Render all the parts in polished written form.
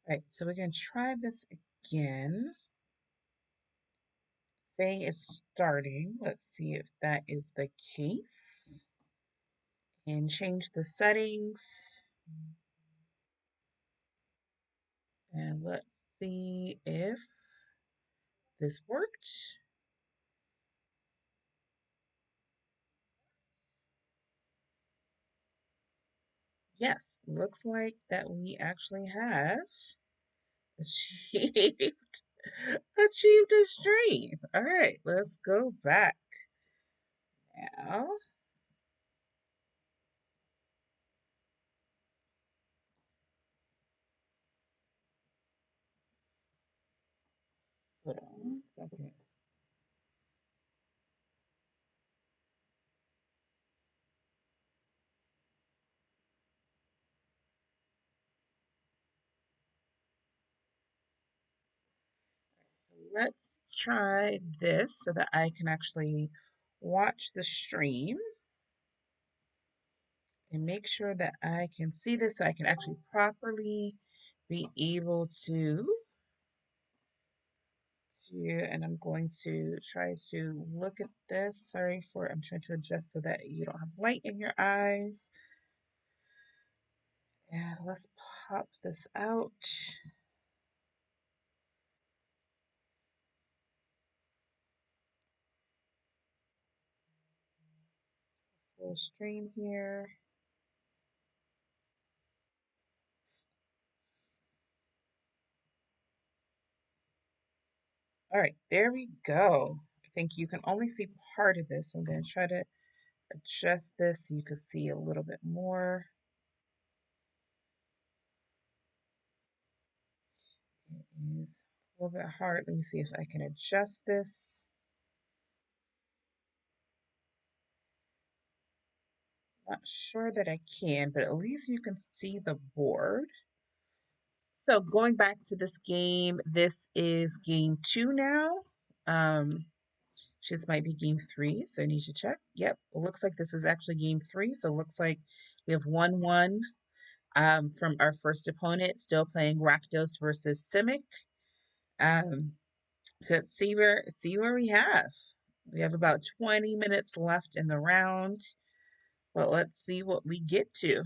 All right, so we're going to try this again. Saying it's starting. Let's see if that is the case. And change the settings. And let's see if this worked. Yes, looks like that we actually have achieved achieved a stream. All right, let's go back now. Hold on a second. Let's try this so that I can actually watch the stream and make sure that I can see this so I can actually properly be able to and I'm going to try to look at this. Sorry for, I'm trying to adjust so that you don't have light in your eyes. And let's pop this out. Full stream here. All right, there we go. I think you can only see part of this. I'm going to try to adjust this so you can see a little bit more. It is a little bit hard. Let me see if I can adjust this. Not sure that I can, but at least you can see the board. So going back to this game, this is game 2 now. This might be game 3, so I need to check. Yep, it looks like this is actually game 3. So it looks like we have 1-1 from our first opponent, still playing Rakdos versus Simic. So let's see where we have. We have about 20 minutes left in the round, but let's see what we get to.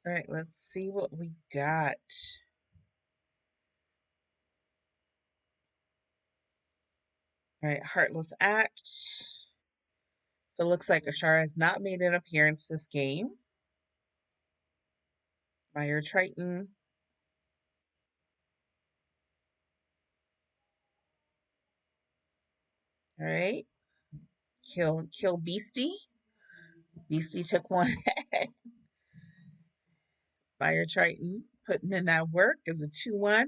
All right, let's see what we got. All right, Heartless Act. So it looks like Ashara has not made an appearance this game. Fire Triton. All right. Kill Beastie. Beastie took one. Fire Triton putting in that work as a 2-1.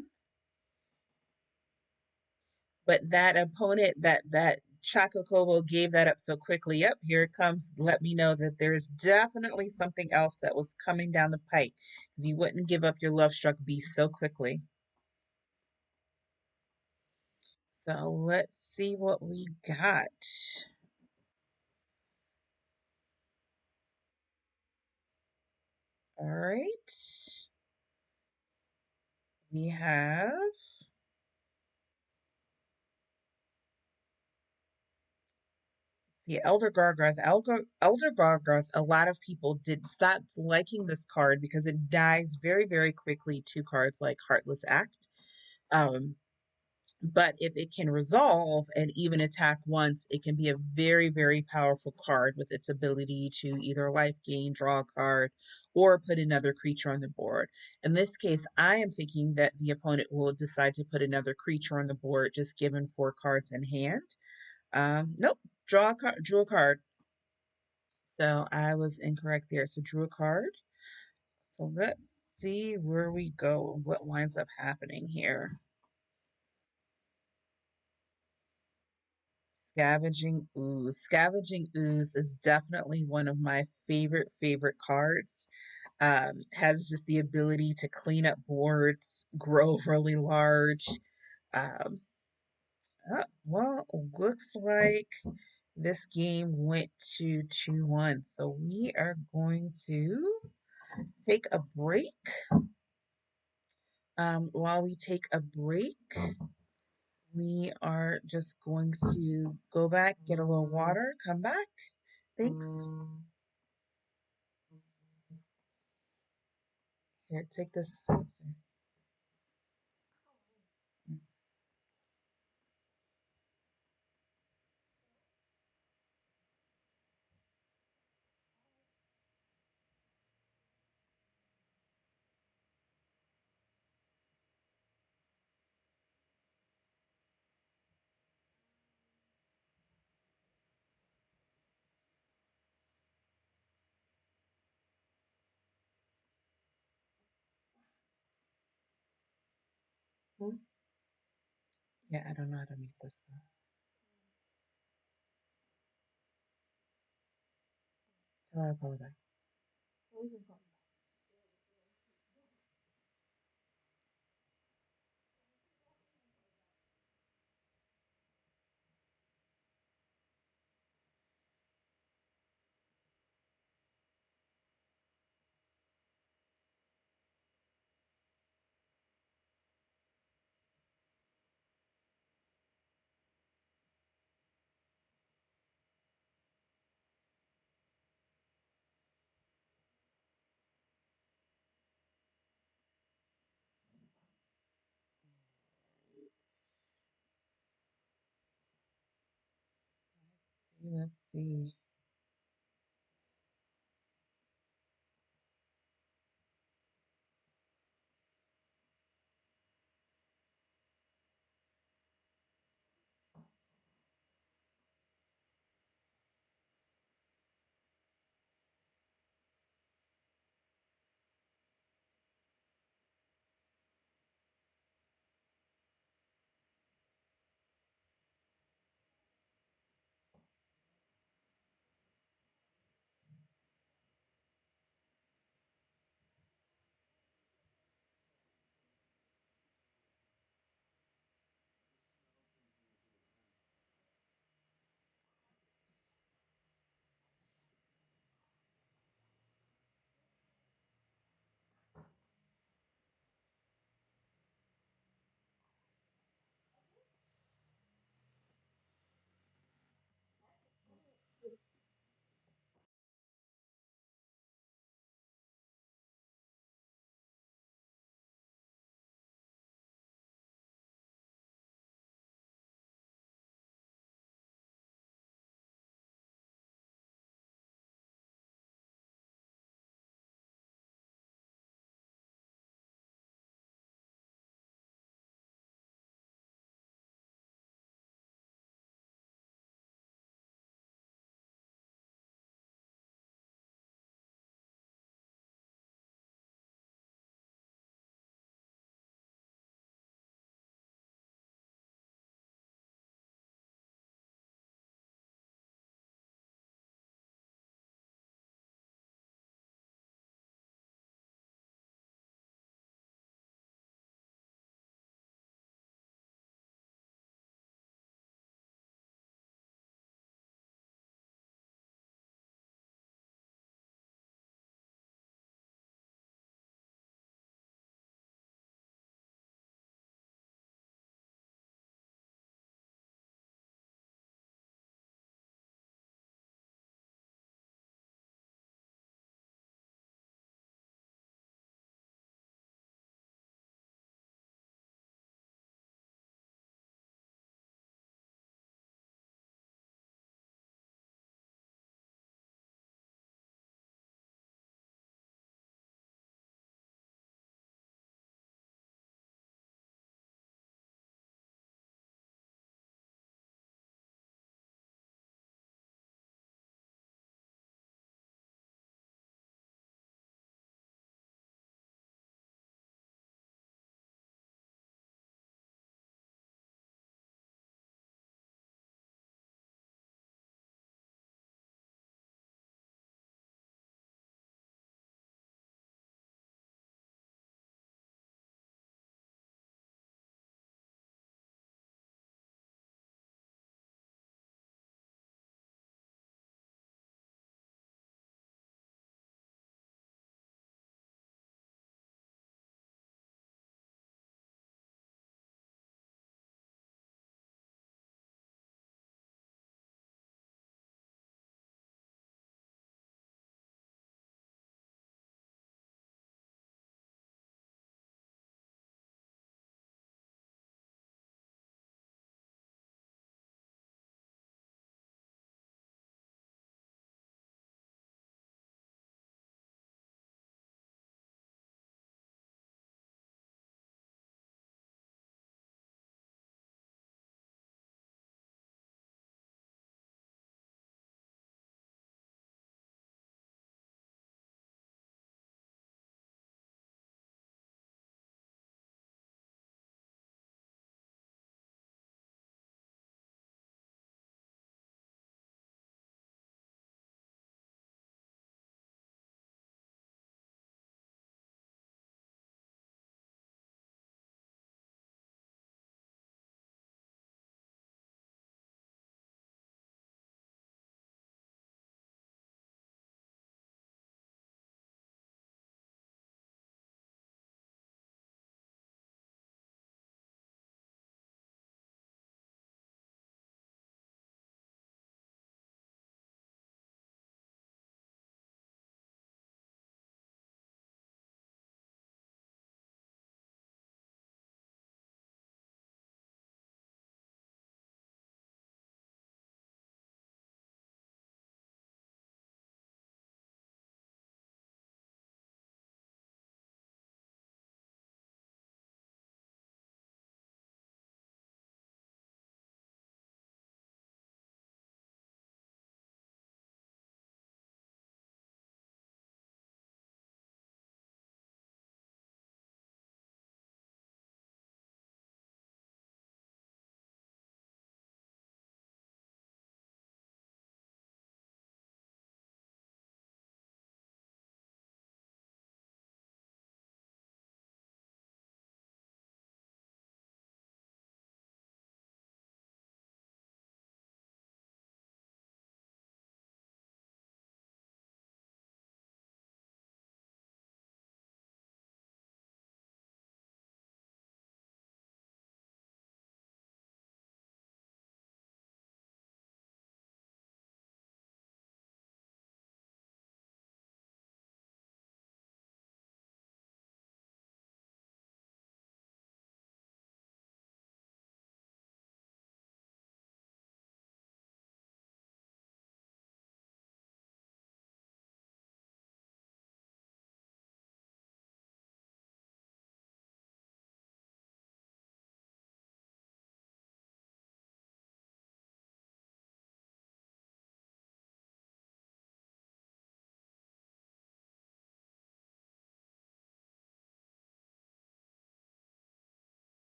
But that opponent, that Chococobo gave that up so quickly. Yep, here it comes. Let me know that there's definitely something else that was coming down the pike because you wouldn't give up your love struck beast so quickly. So let's see what we got. All right. We have see Elder Gargoth. Elder Gargoth, a lot of people did stop liking this card because it dies very, very quickly to cards like Heartless Act. Um, but if it can resolve and even attack once, it can be a very, very powerful card with its ability to either life gain, draw a card, or put another creature on the board. In this case, I am thinking that the opponent will decide to put another creature on the board just given 4 cards in hand. Nope, drew a card. So I was incorrect there. So drew a card. So let's see where we go and what winds up happening here. Scavenging Ooze. Scavenging Ooze is definitely one of my favorite cards. Has just the ability to clean up boards, grow really large. Um, well, looks like this game went to 2-1. So we are going to take a break. While we take a break, we are just going to go back, get a little water, come back. Thanks. Here, take this. Yeah, I don't know how to make this though. Tell her I'll call her back. Let's see.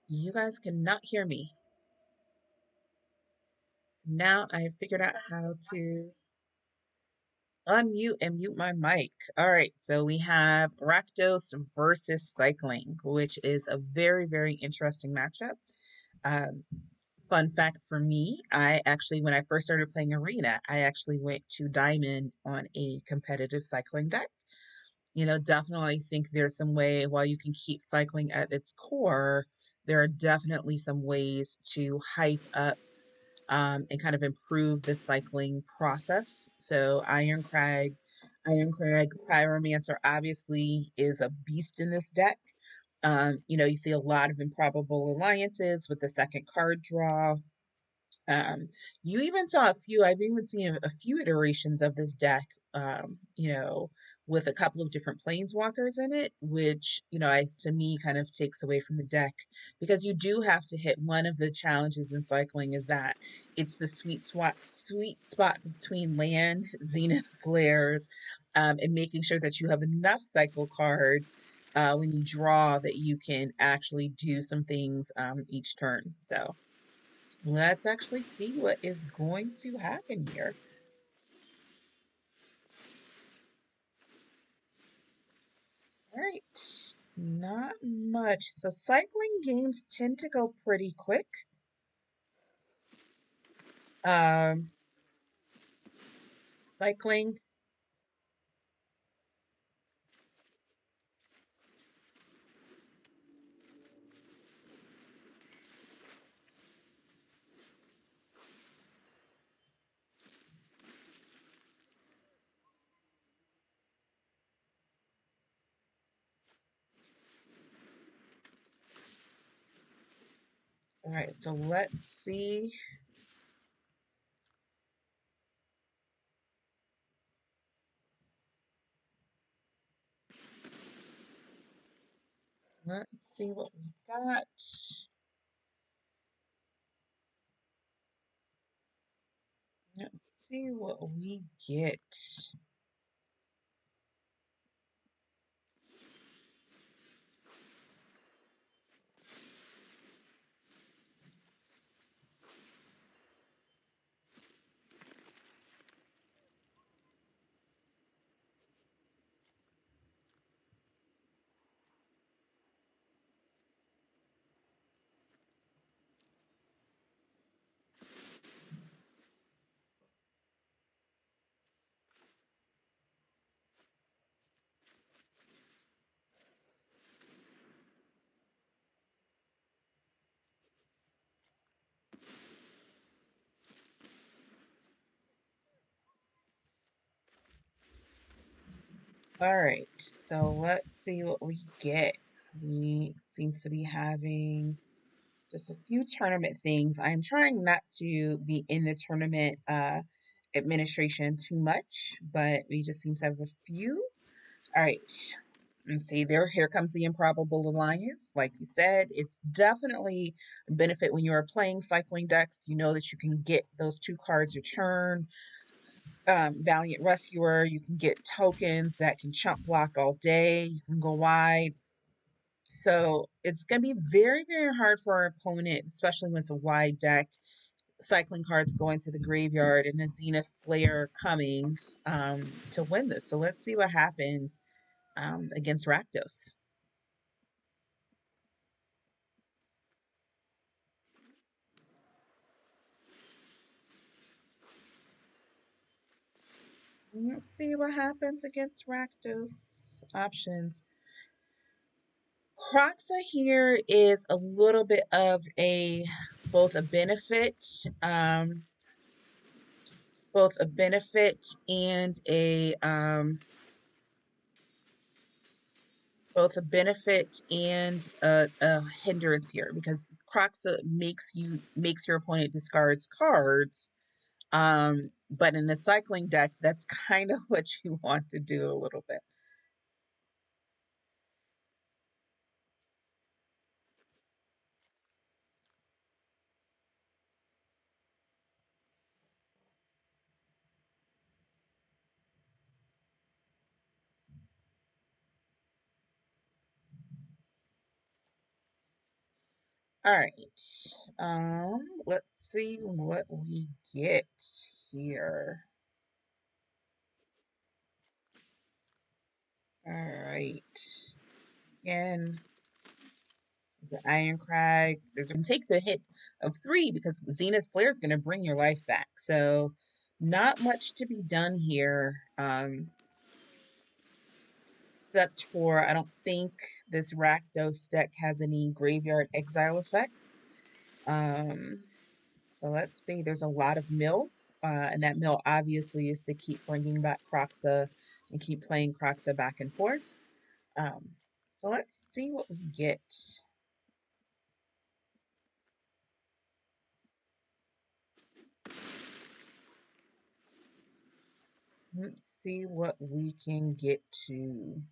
You guys cannot hear me. So now I have figured out how to unmute and mute my mic. All right, so we have Rakdos versus Cycling, which is a very, very interesting matchup. Um, Fun fact for me, I actually, when I first started playing Arena, I actually went to Diamond on a competitive cycling deck. Definitely think there's some way, while you can keep cycling at its core, there are definitely some ways to hype up and kind of improve the cycling process. So Iron Crag Pyromancer obviously is a beast in this deck. You see a lot of improbable alliances with the second card draw. Um, you even saw a few, I've even seen a few iterations of this deck, with a couple of different planeswalkers in it, which, to me kind of takes away from the deck because you do have to hit one of the challenges in cycling is that it's the sweet spot between land, zenith flares, and making sure that you have enough cycle cards when you draw that you can actually do some things each turn. So, let's actually see what is going to happen here. All right, not much. So cycling games tend to go pretty quick. Um, cycling. All right, so let's see. Let's see what we got. Let's see what we get. All right, so let's see what we get. We seem to be having just a few tournament things. I'm trying not to be in the tournament administration too much, but we just seem to have a few. All right, let's see. Here comes the improbable alliance. Like you said, it's definitely a benefit when you are playing cycling decks. You know that you can get those two cards a turn. Valiant Rescuer, you can get tokens that can chump block all day. You can go wide. So it's going to be very, very hard for our opponent, especially with a wide deck, cycling cards going to the graveyard and a Zenith Flare coming to win this. So let's see what happens against Rakdos. Let's see what happens against Rakdos options. Croxa here is a little bit of both a benefit, both a benefit and a hindrance here because Croxa makes your opponent discards cards. But in the cycling deck, that's kind of what you want to do a little bit. All right. Let's see what we get here. All right. Again, it's an Iron Crag. There's going to take the hit of 3 because Zenith Flare is going to bring your life back. So, not much to be done here. Except for I don't think this Rakdos deck has any graveyard exile effects. So let's see, there's a lot of mill, and that mill obviously is to keep bringing back Kroxa and keep playing Kroxa back and forth. So let's see what we get. Let's see what we can get to.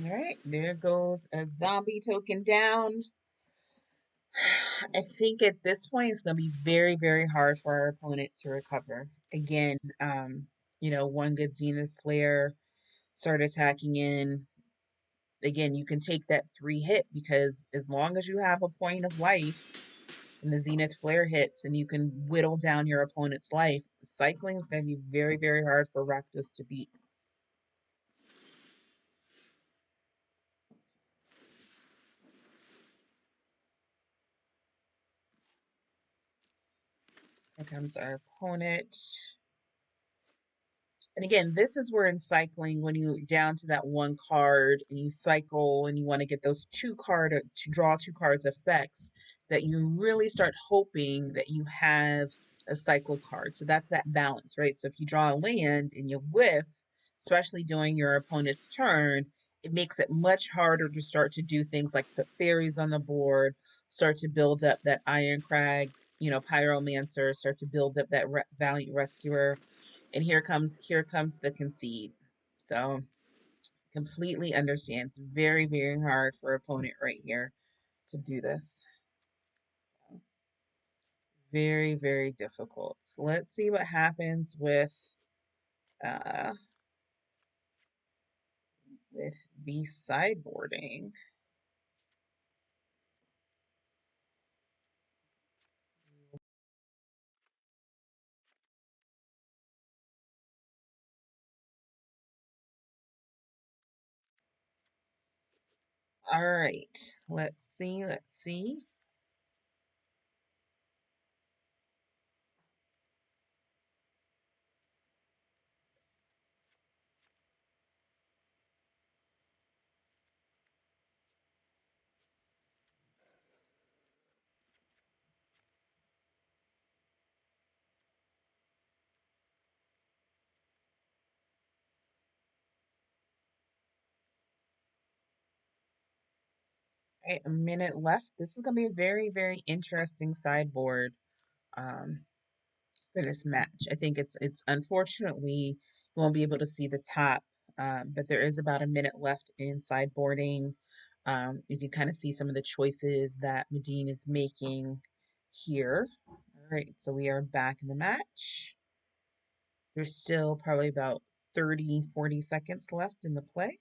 All right, there goes a zombie token down. I think at this point it's going to be very, very hard for our opponent to recover. Again, one good Zenith Flare, start attacking in. Again, you can take that 3 hit because as long as you have a point of life and the Zenith Flare hits and you can whittle down your opponent's life, cycling is going to be very, very hard for Rakdos to beat. Here comes our opponent. And again, this is where in cycling, when you down to that 1 card and you cycle and you want to get those 2 card to draw 2 cards effects, that you really start hoping that you have a cycle card. So that's that balance, right? So if you draw a land and you whiff, especially during your opponent's turn, it makes it much harder to start to do things like put fairies on the board, start to build up that Iron Crag, Pyromancer, start to build up that Valiant Rescuer. And here comes the concede. So completely understand. It's very, very hard for opponent right here to do this. Very, very difficult. So let's see what happens uh, with the sideboarding. All right, let's see. Let's see. All right, a minute left. This is going to be a very, very interesting sideboard. Um, for this match. I think it's unfortunately you won't be able to see the top, but there is about a minute left in sideboarding. You can kind of see some of the choices that Medine is making here. All right, so we are back in the match. There's still probably about 30, 40 seconds left in the play.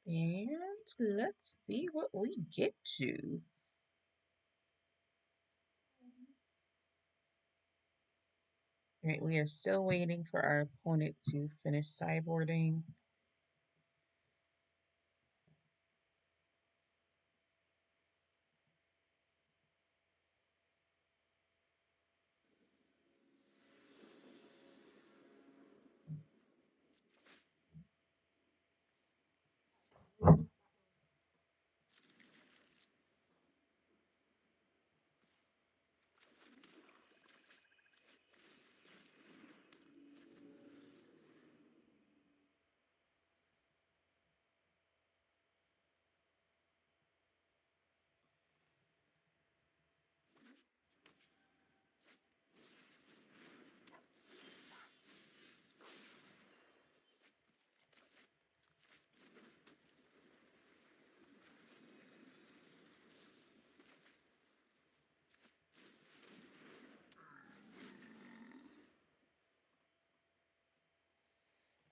And let's see what we get to. All right, we are still waiting for our opponent to finish sideboarding.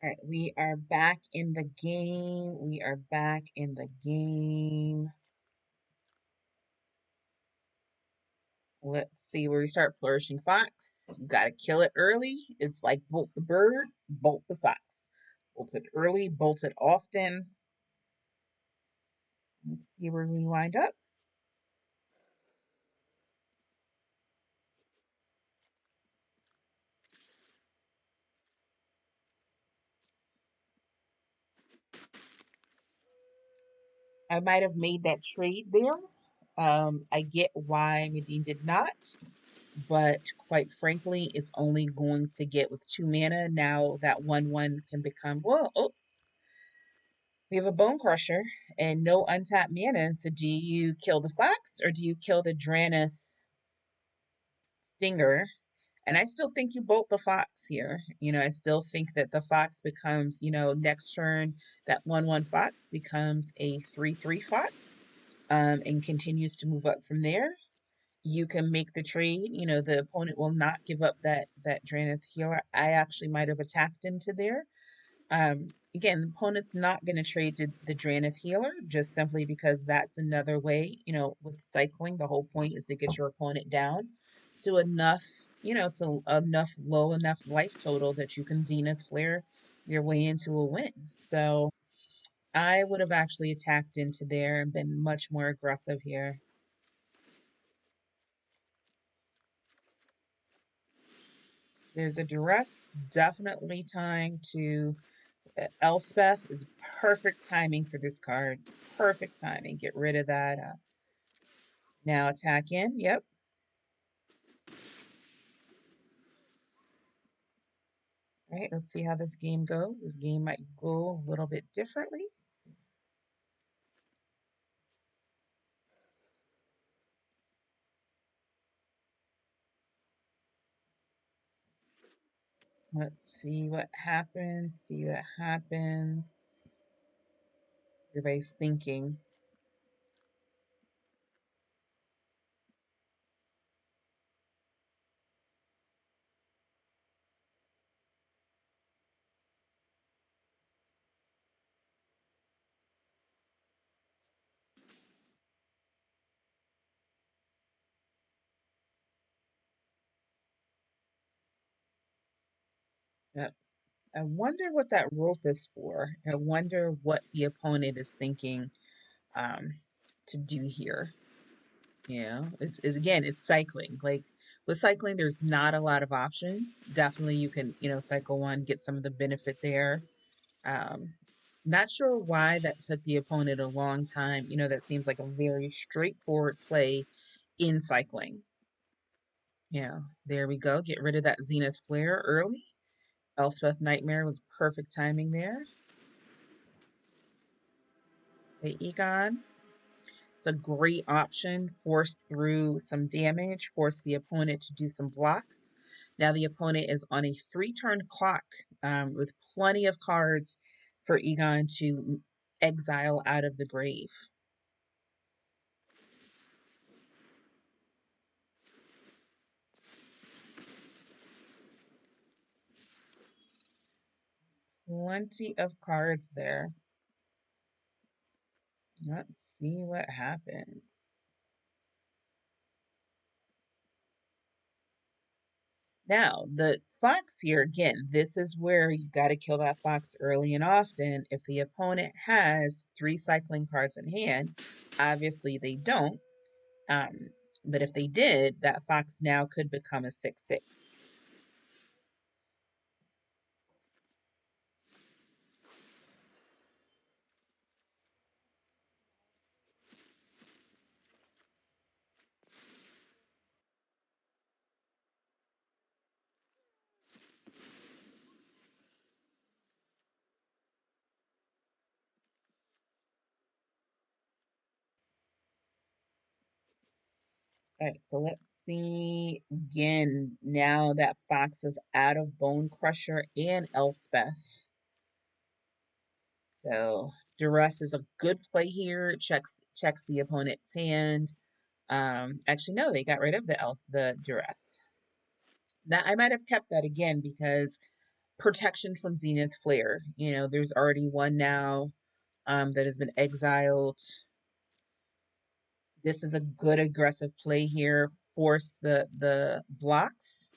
All right, we are back in the game. We are back in the game. Let's see where we start. Flourishing Fox. You got to kill it early. It's like bolt the bird, bolt the fox. Bolt it early, bolt it often. Let's see where we wind up. I might have made that trade there. I get why Medine did not, but quite frankly, it's only going to get with 2 mana. Now that 1/1 can become, well, oh, we have a Bone Crusher and no untapped mana. So do you kill the Fox or do you kill the Dranith Stinger? And I still think you bolt the Fox here. I still think that the Fox becomes, next turn, that 1/1 Fox becomes a 3/3 Fox, and continues to move up from there. You can make the trade. The opponent will not give up that Dranith healer. I actually might have attacked into there. Again, the opponent's not going to trade the Dranith healer just simply because that's another way, with cycling, the whole point is to get your opponent down to enough, to enough low enough life total that you can Zenith Flare your way into a win. So I would have actually attacked into there and been much more aggressive here. There's a duress, definitely time to Elspeth is perfect timing for this card. Perfect timing. Get rid of that. Now attack in. Yep. All right, let's see how this game goes. This game might go a little bit differently. Let's see what happens. See what happens. Everybody's thinking. Yep. I wonder what that rope is for. I wonder what the opponent is thinking um, to do here. It's again, it's cycling. Like with cycling, there's not a lot of options. Definitely, you can, cycle one, get some of the benefit there. Um, Not sure why that took the opponent a long time. That seems like a very straightforward play in cycling. Yeah, there we go. Get rid of that Zenith Flare early. Elspeth Nightmare was perfect timing there. Hey, Egon. It's a great option. Force through some damage, force the opponent to do some blocks. Now the opponent is on a 3-turn clock, with plenty of cards for Egon to exile out of the grave. Plenty of cards there. Let's see what happens. Now, the fox here, again, this is where you got to kill that fox early and often. If the opponent has 3 cycling cards in hand, obviously they don't. But if they did, that fox now could become a 6/6. All right, so let's see again. Now that fox is out of Bone Crusher and Elspeth. So duress is a good play here. Checks the opponent's hand. Actually, no, they got rid of the duress. Now I might have kept that again because protection from Zenith Flare. You know, there's already one now that has been exiled. This is a good aggressive play here. Force the blocks.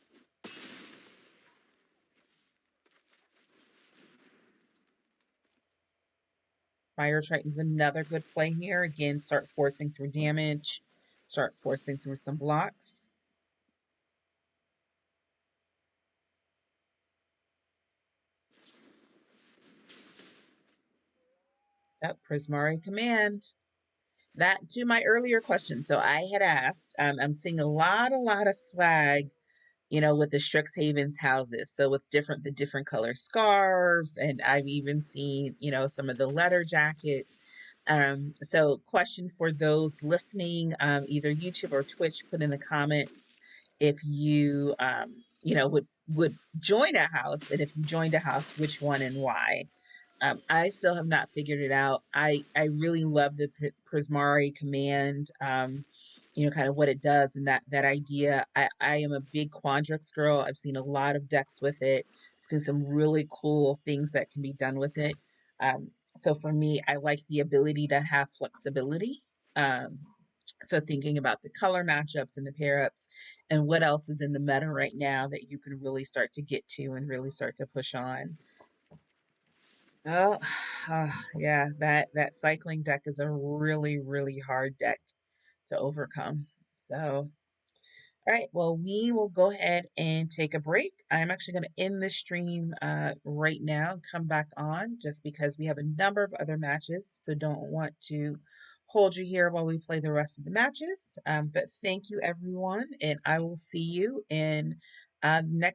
Fire Triton's another good play here. Again, start forcing through damage. Start forcing through some blocks. That Prismari Command. That to my earlier question. So I had asked, I'm seeing a lot of swag, you know, with the Strixhaven's houses. So with the different color scarves, and I've even seen, you know, some of the leather jackets. So question for those listening, either YouTube or Twitch, put in the comments if you, you know, would join a house, and if you joined a house, which one and why. I still have not figured it out. I really love the Prismari command. You know, kind of what it does and that idea. I am a big Quandrix girl. I've seen a lot of decks with it. I've seen some really cool things that can be done with it. So for me, I like the ability to have flexibility. Um, so thinking about the color matchups and the pair ups and what else is in the meta right now that you can really start to get to and really start to push on. Oh, yeah, that cycling deck is a really hard deck to overcome. So, all right, well, we will go ahead and take a break. I'm actually going to end the stream right now, come back on just because we have a number of other matches, so don't want to hold you here while we play the rest of the matches. But thank you, everyone, and I will see you in the next